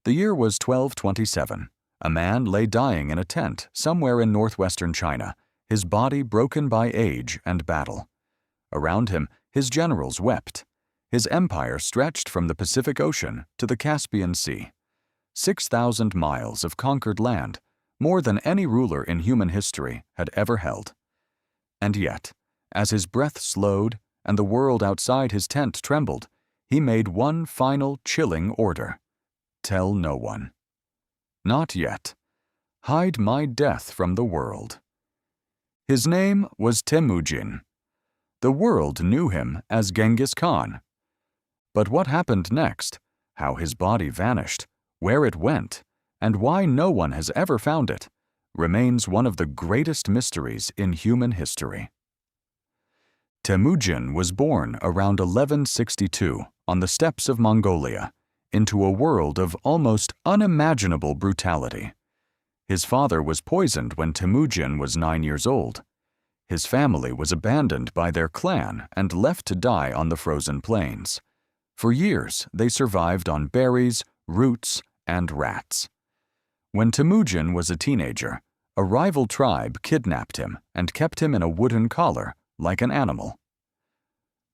The year was 1227. A man lay dying in a tent somewhere in northwestern China, his body broken by age and battle. Around him, his generals wept. His empire stretched from the Pacific Ocean to the Caspian Sea. 6,000 miles of conquered land, more than any ruler in human history had ever held. And yet, as his breath slowed and the world outside his tent trembled, he made one final chilling order. Tell no one. Not yet. Hide my death from the world. His name was Temujin. The world knew him as Genghis Khan. But what happened next, how his body vanished, where it went, and why no one has ever found it, remains one of the greatest mysteries in human history. Temujin was born around 1162 on the steppes of Mongolia, into a world of almost unimaginable brutality. His father was poisoned when Temujin was 9 years old. His family was abandoned by their clan and left to die on the frozen plains. For years, they survived on berries, roots, and rats. When Temujin was a teenager, a rival tribe kidnapped him and kept him in a wooden collar, like an animal.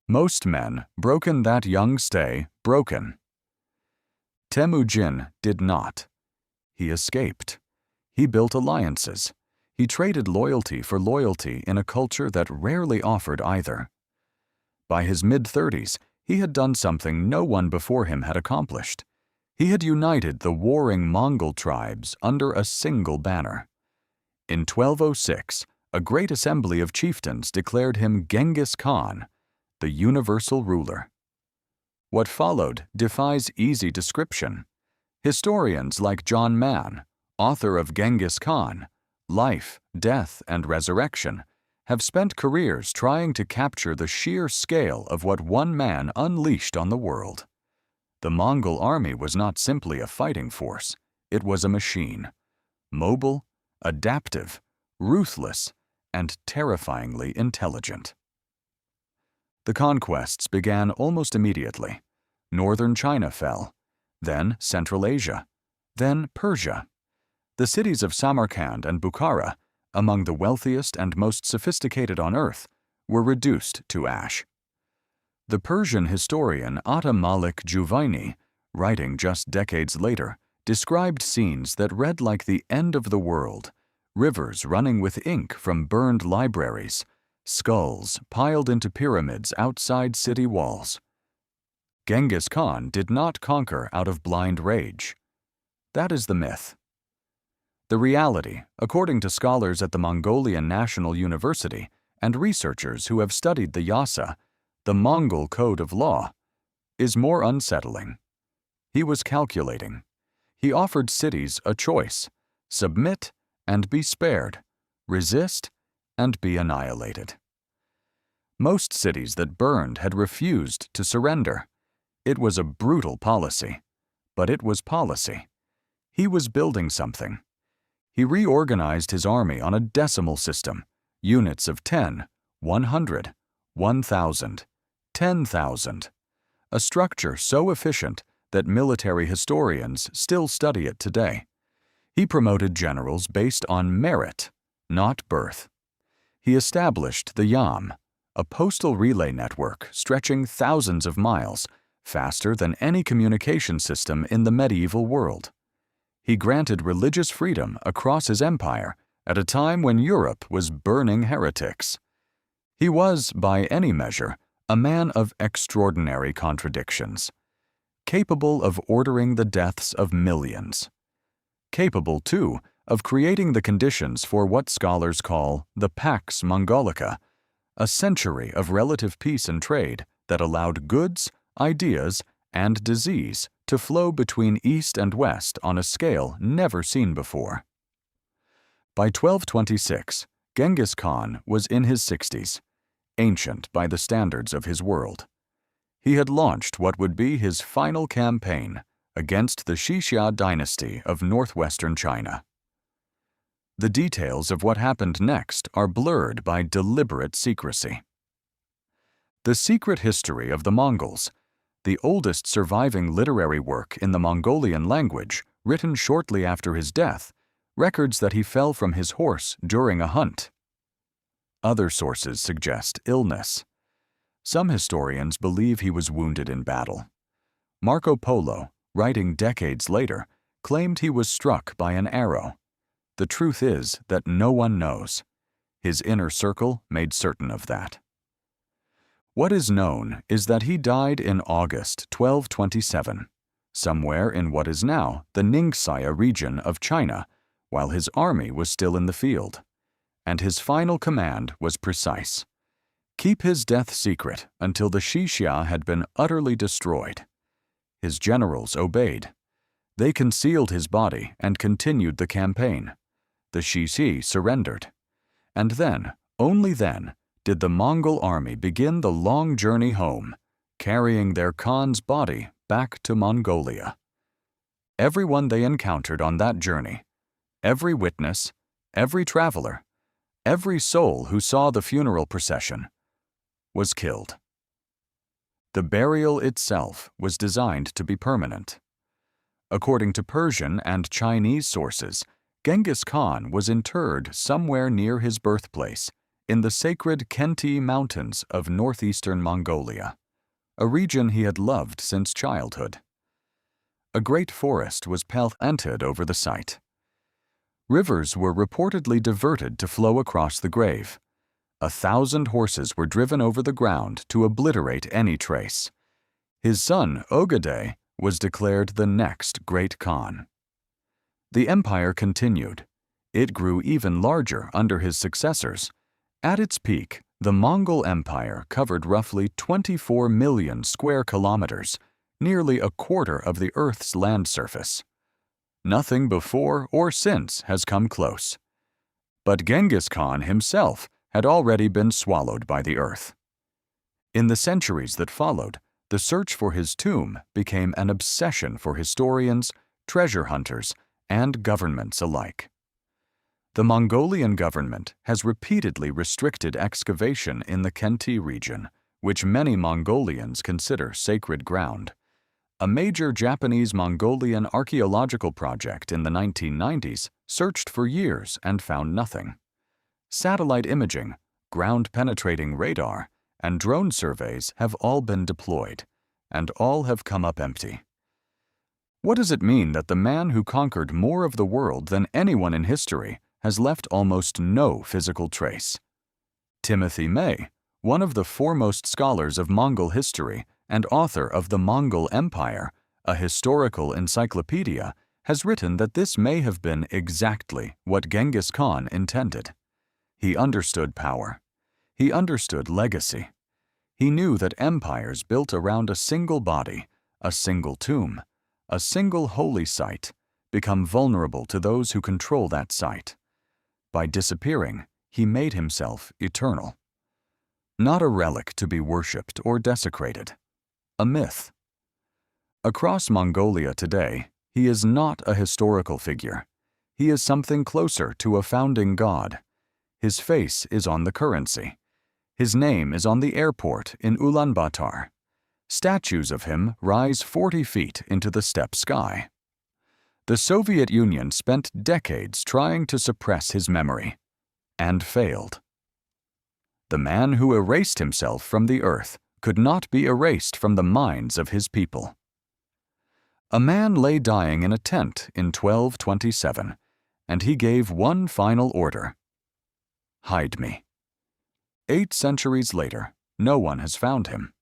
Most men broken that young stay broken. Temujin did not. He escaped. He built alliances. He traded loyalty for loyalty in a culture that rarely offered either. By his mid-30s, he had done something no one before him had accomplished. He had united the warring Mongol tribes under a single banner. In 1206, a great assembly of chieftains declared him Genghis Khan, the universal ruler. What followed defies easy description. Historians like John Mann, author of Genghis Khan, Life, Death, and Resurrection, have spent careers trying to capture the sheer scale of what one man unleashed on the world. The Mongol army was not simply a fighting force, it was a machine. Mobile, adaptive, ruthless, and terrifyingly intelligent. The conquests began almost immediately. Northern China fell, then Central Asia, then Persia. The cities of Samarkand and Bukhara, among the wealthiest and most sophisticated on earth, were reduced to ash. The Persian historian Atta Malik Juvaini, writing just decades later, described scenes that read like the end of the world, rivers running with ink from burned libraries, skulls piled into pyramids outside city walls. Genghis Khan did not conquer out of blind rage. That is the myth. The reality, according to scholars at the Mongolian National University and researchers who have studied the Yasa, the Mongol code of law, is more unsettling. He was calculating. He offered cities a choice: submit and be spared, resist and be annihilated. Most cities that burned had refused to surrender. It was a brutal policy, but it was policy. He was building something. He reorganized his army on a decimal system, units of 10, 100, 1,000, 10,000, a structure so efficient that military historians still study it today. He promoted generals based on merit, not birth. He established the Yam, a postal relay network stretching thousands of miles, faster than any communication system in the medieval world. He granted religious freedom across his empire at a time when Europe was burning heretics. He was, by any measure, a man of extraordinary contradictions, capable of ordering the deaths of millions, capable, too, of creating the conditions for what scholars call the Pax Mongolica, a century of relative peace and trade that allowed goods, ideas, and disease to flow between East and West on a scale never seen before. By 1226, Genghis Khan was in his 60s, ancient by the standards of his world. He had launched what would be his final campaign against the Xixia dynasty of northwestern China. The details of what happened next are blurred by deliberate secrecy. The secret history of the Mongols, the oldest surviving literary work in the Mongolian language, written shortly after his death, records that he fell from his horse during a hunt. Other sources suggest illness. Some historians believe he was wounded in battle. Marco Polo, writing decades later, claimed he was struck by an arrow. The truth is that no one knows. His inner circle made certain of that. What is known is that he died in August 1227, somewhere in what is now the Ningxia region of China, while his army was still in the field. And his final command was precise: keep his death secret until the Xixia had been utterly destroyed. His generals obeyed. They concealed his body and continued the campaign. The Xixi surrendered. And then, only then, did the Mongol army begin the long journey home, carrying their Khan's body back to Mongolia. Everyone they encountered on that journey, every witness, every traveler, every soul who saw the funeral procession, was killed. The burial itself was designed to be permanent. According to Persian and Chinese sources, Genghis Khan was interred somewhere near his birthplace, in the sacred Khenti Mountains of northeastern Mongolia, a region he had loved since childhood. A great forest was planted over the site. Rivers were reportedly diverted to flow across the grave. 1,000 horses were driven over the ground to obliterate any trace. His son, Ogedei, was declared the next great Khan. The empire continued. It grew even larger under his successors. At its peak, the Mongol Empire covered roughly 24 million square kilometers, nearly a quarter of the Earth's land surface. Nothing before or since has come close. But Genghis Khan himself had already been swallowed by the earth. In the centuries that followed, the search for his tomb became an obsession for historians, treasure hunters, and governments alike. The Mongolian government has repeatedly restricted excavation in the Khenti region, which many Mongolians consider sacred ground. A major Japanese-Mongolian archaeological project in the 1990s searched for years and found nothing. Satellite imaging, ground-penetrating radar, and drone surveys have all been deployed, and all have come up empty. What does it mean that the man who conquered more of the world than anyone in history has left almost no physical trace? Timothy May, one of the foremost scholars of Mongol history and author of The Mongol Empire, a historical encyclopedia, has written that this may have been exactly what Genghis Khan intended. He understood power. He understood legacy. He knew that empires built around a single body, a single tomb, a single holy site, become vulnerable to those who control that site. By disappearing, he made himself eternal. Not a relic to be worshipped or desecrated. A myth. Across Mongolia today, he is not a historical figure. He is something closer to a founding god. His face is on the currency. His name is on the airport in Ulaanbaatar. Statues of him rise 40 feet into the steppe sky. The Soviet Union spent decades trying to suppress his memory, and failed. The man who erased himself from the earth could not be erased from the minds of his people. A man lay dying in a tent in 1227, and he gave one final order: hide me. 8 centuries later, no one has found him.